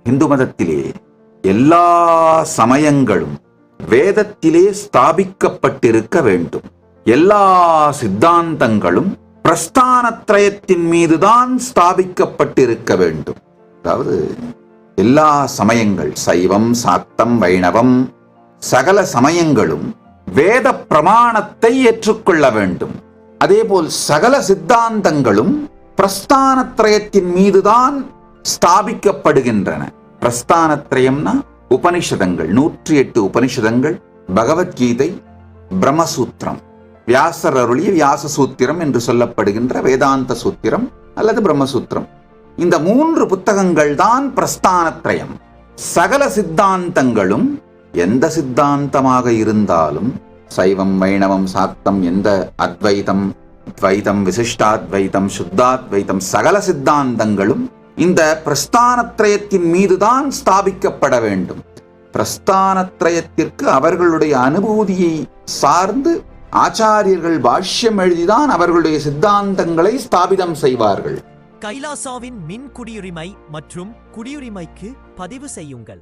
இந்து மதத்திலே எல்லா சமயங்களும் வேதத்திலே ஸ்தாபிக்கப்பட்டிருக்க வேண்டும். எல்லா சித்தாந்தங்களும் பிரஸ்தானத்ரயத்தின் மீதுதான் ஸ்தாபிக்கப்பட்டிருக்க வேண்டும். அதாவது எல்லா சமயங்கள், சைவம், சாக்தம், வைணவம், சகல சமயங்களும் வேத பிரமாணத்தை ஏற்றுக்கொள்ள வேண்டும். அதேபோல் சகல சித்தாந்தங்களும் பிரஸ்தானத்ரயத்தின் மீதுதான் ஸ்தாபிக்கப்படுகின்றன. பிரஸ்தானத்ரயம்னா உபனிஷதங்கள், 108 உபனிஷதங்கள், பகவத்கீதை, பிரம்மசூத்திரம், வியாசர் அருளிய வியாச சூத்திரம் என்று சொல்லப்படுகின்ற வேதாந்த சூத்திரம் அல்லது பிரம்மசூத்திரம். இந்த 3 புத்தகங்கள் தான் பிரஸ்தானத்ரயம். சகல சித்தாந்தங்களும் எந்த சித்தாந்தமாக இருந்தாலும், சைவம், வைணவம், சாக்தம், எந்த அத்வைதம், துவைதம், விசிஷ்டாத்வைதம், சுத்தாத்வைதம், சகல சித்தாந்தங்களும் இந்த பிரஸ்தானத்ரயத்தின் மீதுதான் ஸ்தாபிக்கப்பட வேண்டும். பிரஸ்தானத்ரயத்திற்கு அவர்களுடைய அனுபூதியை சார்ந்து ஆச்சாரியர்கள் பாஷ்யம் எழுதிதான் அவர்களுடைய சித்தாந்தங்களை ஸ்தாபிதம் செய்வார்கள். கைலாசாவின் மின் குடியுரிமை மற்றும் குடியுரிமைக்கு பதிவு செய்யுங்கள்.